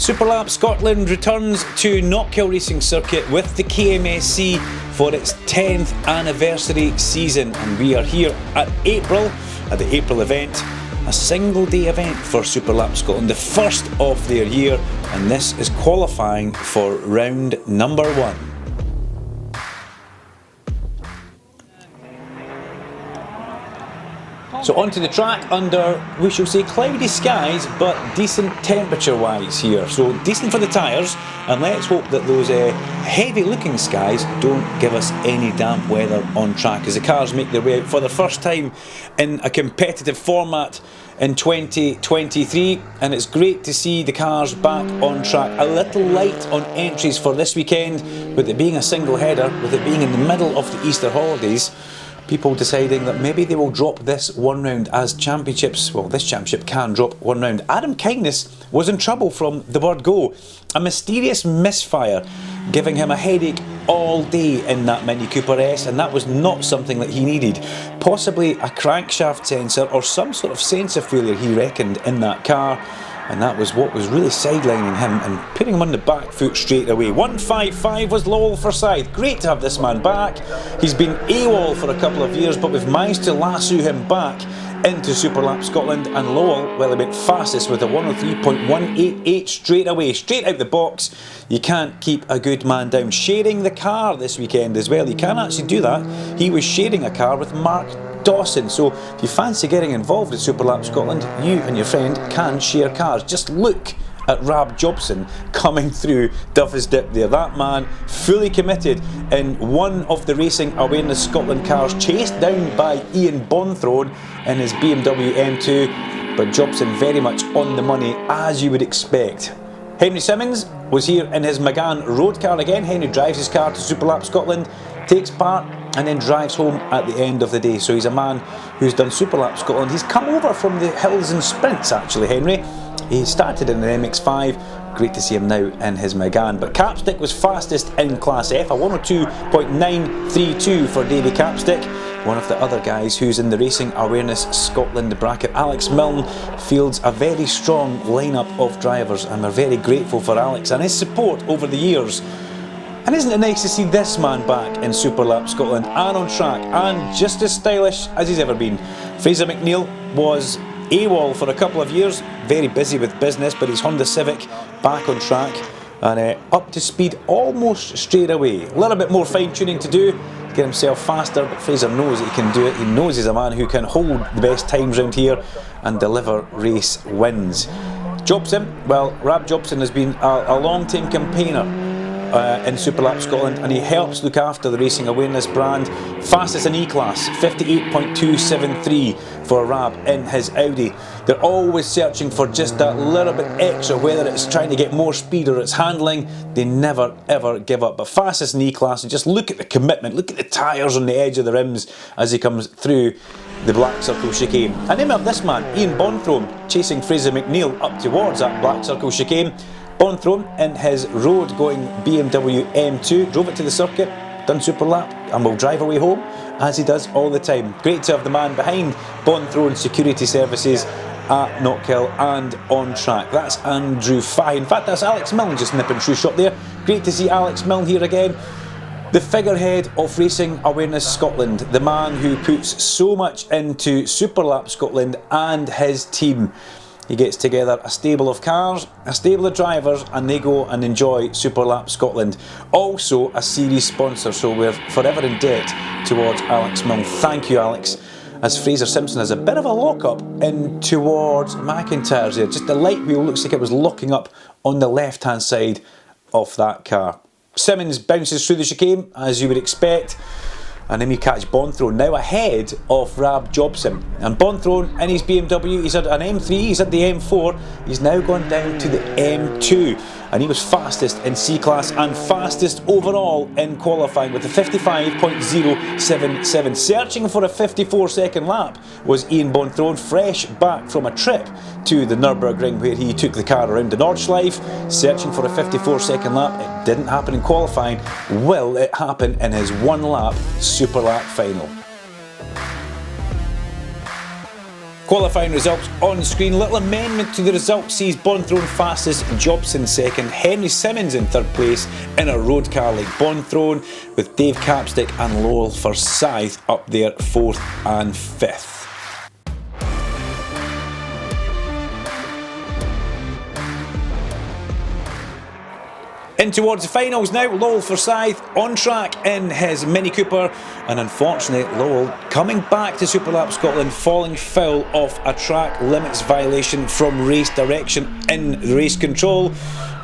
Superlap Scotland returns to Knockhill Racing Circuit with the KMSC for its 10th anniversary season, and we are here at the April event, a single day event for Superlap Scotland, the first of their year, and this is qualifying for round number 1. So onto the track under, we shall say, cloudy skies, but decent temperature-wise here. So decent for the tyres, and let's hope that those heavy-looking skies don't give us any damp weather on track as the cars make their way out for the first time in a competitive format in 2023, and it's great to see the cars back on track. A little light on entries for this weekend, with it being a single header, with it being in the middle of the Easter holidays. People deciding that maybe they will drop this one round as championships. Well, this championship can drop one round. Adam Kindness was in trouble from the word go. A mysterious misfire giving him a headache all day in that Mini Cooper S, and that was not something that he needed. Possibly a crankshaft sensor or some sort of sensor failure, he reckoned, in that car. And that was what was really sidelining him and putting him on the back foot straight away. 155 was Lowell Forsyth. Great to have this man back. He's been AWOL for a couple of years, but we've managed to lasso him back into Superlap Scotland, and Lowell, well, he went fastest with a 103.188 straight away, straight out the box. You can't keep a good man down. Sharing the car this weekend as well. You can actually do that. He was sharing a car with Mark Dawson. So if you fancy getting involved in Superlap Scotland, you and your friend can share cars. Just look at Rab Jobson coming through Duffus Dip there. That man fully committed in one of the Racing Awareness Scotland cars, chased down by Ian Bonthorne in his BMW M2, but Jobson very much on the money, as you would expect. Henry Simmons was here in his Megane road car again. Henry drives his car to Superlap Scotland, takes part, and then drives home at the end of the day. So he's a man who's done Superlap Scotland. He's come over from the hills and sprints, actually, Henry. He started in an MX-5. Great to see him now in his Megane. But Capstick was fastest in Class F, a 102.932 for Davy Capstick. One of the other guys who's in the Racing Awareness Scotland bracket. Alex Milne fields a very strong lineup of drivers, and we're very grateful for Alex and his support over the years. And isn't it nice to see this man back in Superlap Scotland and on track and just as stylish as he's ever been? Fraser McNeil was AWOL for a couple of years, very busy with business, but his Honda Civic back on track and up to speed almost straight away. A little bit more fine tuning to do, get himself faster, but Fraser knows that he can do it. He knows he's a man who can hold the best times around here and deliver race wins. Jobson, well, Rab Jobson has been a long-time campaigner in Superlap Scotland, and he helps look after the Racing Awareness brand. Fastest in E-Class, 58.273 for Rab in his Audi. They're always searching for just that little bit extra, whether it's trying to get more speed or it's handling. They never ever give up. But fastest in E-Class, and just look at the commitment, look at the tyres on the edge of the rims as he comes through the Black Circle chicane. And then we have this man, Ian Bonthorne, chasing Fraser McNeil up towards that Black Circle chicane. Bonthorne in his road going BMW M2, drove it to the circuit, done Superlap, and will drive away home as he does all the time. Great to have the man behind Bonthorne Security Services at Knockhill and on track. That's Andrew Fahey. In fact, that's Alex Milne just nipping through shot there. Great to see Alex Milne here again. The figurehead of Racing Awareness Scotland, the man who puts so much into Superlap Scotland and his team. He gets together a stable of cars, a stable of drivers, and they go and enjoy Superlap Scotland. Also a series sponsor, so we're forever in debt towards Alex Milne. Thank you, Alex. As Fraser Simpson has a bit of a lock-up in towards McIntyre's there. Just the light wheel looks like it was locking up on the left-hand side of that car. Simmons bounces through the chicane, as you would expect. And then we catch Bonthorne now ahead of Rab Jobson. And Bonthorne in his BMW, he's had an M3, he's had the M4, he's now gone down to the M2. And he was fastest in C-Class and fastest overall in qualifying with a 55.077. Searching for a 54-second lap was Ian Bonthorne, fresh back from a trip to the Nürburgring where he took the car around the Nordschleife, searching for a 54-second lap. It didn't happen in qualifying. Will it happen in his one-lap Superlap final? Qualifying results on screen. Little amendment to the result sees Bonthrown fastest, Jobson second, Henry Simmons in third place in a road car like Bonthrown, with Dave Capstick and Lowell Forsyth up there 4th and 5th. In towards the finals now, Lowell Forsyth on track in his Mini Cooper, and unfortunately Lowell coming back to Superlap Scotland, falling foul of a track limits violation from race direction in the race control.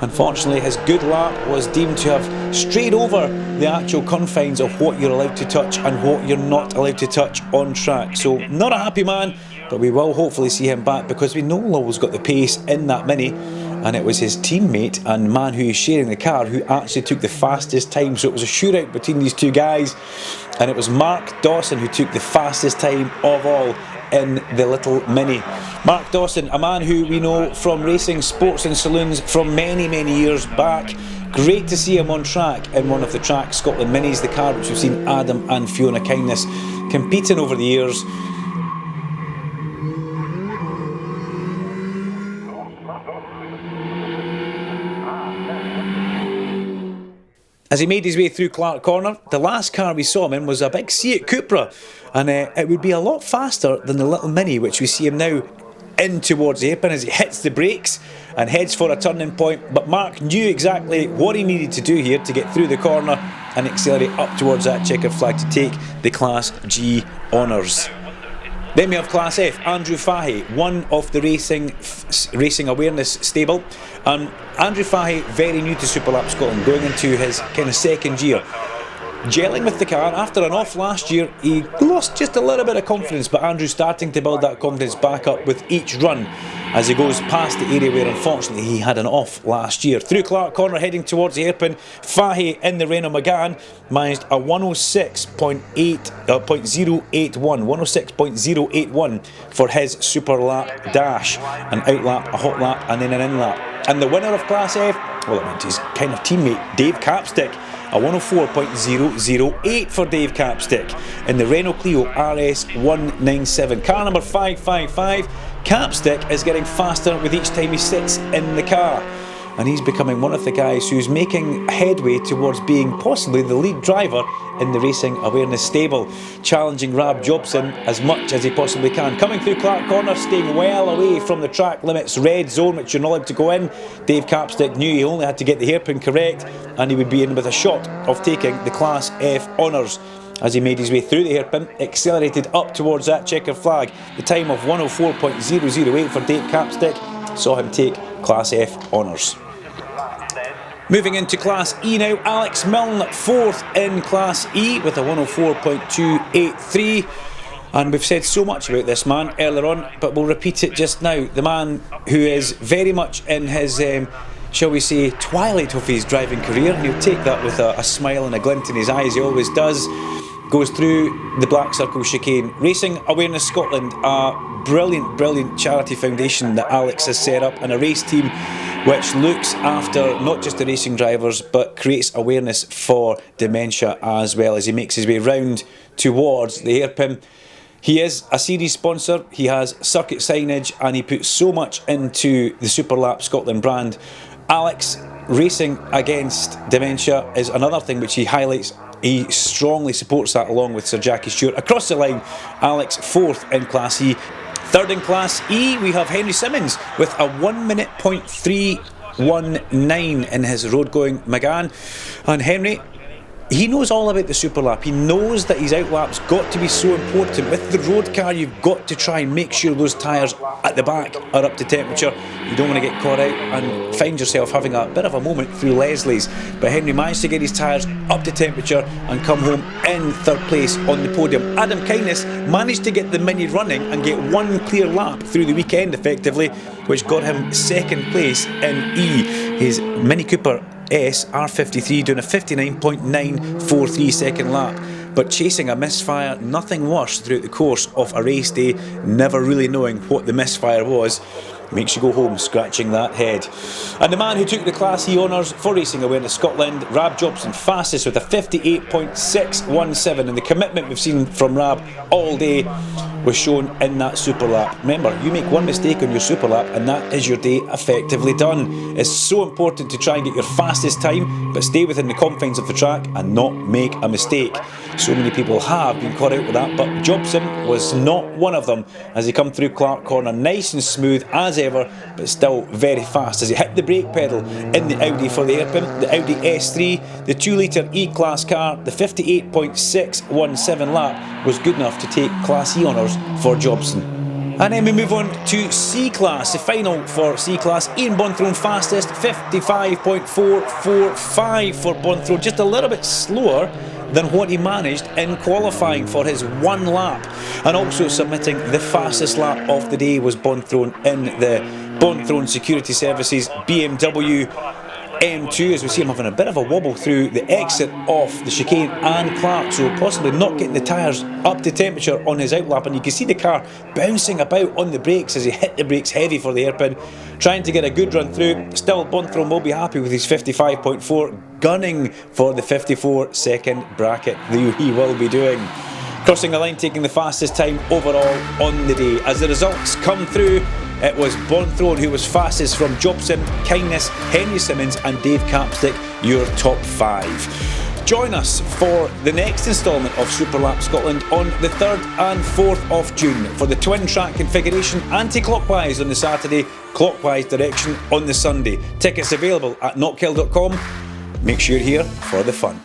Unfortunately, his good lap was deemed to have strayed over the actual confines of what you're allowed to touch and what you're not allowed to touch on track. So not a happy man, but we will hopefully see him back, because we know Lowell's got the pace in that Mini. And it was his teammate and man who is sharing the car who actually took the fastest time. So it was a shootout between these two guys, and it was Mark Dawson who took the fastest time of all in the little Mini. Mark Dawson, a man who we know from racing sports and saloons from many years back. Great to see him on track in one of the Track Scotland Minis, the car which we've seen Adam and Fiona Kindness competing over the years. As he made his way through Clark Corner, the last car we saw him in was a big Seat Cupra, and it would be a lot faster than the little Mini, which we see him now in towards the hairpin as he hits the brakes and heads for a turning point. But Mark knew exactly what he needed to do here to get through the corner and accelerate up towards that checkered flag to take the Class G honours. Then we have Class F, Andrew Fahey, one of the racing awareness stable. Andrew Fahey, very new to Superlap Scotland, going into his kind of second year. Gelling with the car. After an off last year, he lost just a little bit of confidence, but Andrew's starting to build that confidence back up with each run as he goes past the area where unfortunately he had an off last year. Through Clark Corner, heading towards the hairpin, Fahey in the Renault Megane managed a 106.081 for his super lap dash, an out lap, a hot lap and then an in lap. And the winner of Class F, well, it went to his kind of teammate Dave Capstick, a 104.008 for Dave Capstick in the Renault Clio RS 197. Car number 555. Capstick is getting faster with each time he sits in the car, and he's becoming one of the guys who's making headway towards being possibly the lead driver in the Racing Awareness stable, challenging Rab Jobson as much as he possibly can. Coming through Clark Corner, staying well away from the track limits red zone, which you're not allowed to go in. Dave Capstick knew he only had to get the hairpin correct and he would be in with a shot of taking the Class F honours. As he made his way through the hairpin, accelerated up towards that checkered flag. The time of 104.008 for Dave Capstick saw him take Class F honours. Moving into Class E now, Alex Milne, 4th in Class E with a 104.283. And we've said so much about this man earlier on, but we'll repeat it just now. The man who is very much in his, shall we say, twilight of his driving career, and he'll take that with a smile and a glint in his eye, as he always does, goes through the Black Circle chicane. Racing Awareness Scotland, a brilliant charity foundation that Alex has set up, and a race team which looks after not just the racing drivers but creates awareness for dementia as well, as he makes his way round towards the hairpin. He is a series sponsor, he has circuit signage, and he puts so much into the Superlap Scotland brand. Alex racing against dementia is another thing which he highlights. He strongly supports that along with Sir Jackie Stewart. Across the line, Alex 4th in Class E. 3rd in Class E, we have Henry Simmons with a 1:3:19 in his road-going Megane. And Henry, he knows all about the Superlap. He knows that his outlap's got to be so important. With the road car, you've got to try and make sure those tyres at the back are up to temperature. You don't want to get caught out and find yourself having a bit of a moment through Leslie's. But Henry managed to get his tyres up to temperature and come home in 3rd place on the podium. Adam Kindness managed to get the Mini running and get one clear lap through the weekend effectively, which got him 2nd place in E. His Mini Cooper S R53 doing a 59.943 second lap, but chasing a misfire, nothing worse throughout the course of a race day, never really knowing what the misfire was, makes you go home scratching that head. And the man who took the Class E honours for Racing Awareness Scotland, Rab Jobson, fastest with a 58.617, and the commitment we've seen from Rab all day was shown in that super lap. Remember, you make one mistake on your super lap and that is your day effectively done. It's so important to try and get your fastest time, but stay within the confines of the track and not make a mistake. So many people have been caught out with that, but Jobson was not one of them as he come through Clark Corner, nice and smooth as ever, but still very fast as he hit the brake pedal in the Audi for the hairpin, the Audi S3, the 2-litre E-Class car. The 58.617 lap was good enough to take Class E honours for Jobson. And then we move on to C-Class, the final for C-Class. Ian Bonthorne fastest, 55.445 for Bonthorne, just a little bit slower than what he managed in qualifying for his one lap. And also submitting the fastest lap of the day was Bonthorne in the Bonthorne Security Services BMW M2, as we see him having a bit of a wobble through the exit off the chicane and Clark, so possibly not getting the tyres up to temperature on his outlap, and you can see the car bouncing about on the brakes as he hit the brakes heavy for the hairpin, trying to get a good run through. Still, Bonthorne will be happy with his 55.4, gunning for the 54-second bracket that he will be doing. Crossing the line, taking the fastest time overall on the day. As the results come through, it was Bonthorne who was fastest from Jobson, Kindness, Henry Simmons and Dave Capstick, your top 5. Join us for the next instalment of Super Lap Scotland on the 3rd and 4th of June for the twin track configuration, anti-clockwise on the Saturday, clockwise direction on the Sunday. Tickets available at knockhill.com. Make sure you're here for the fun.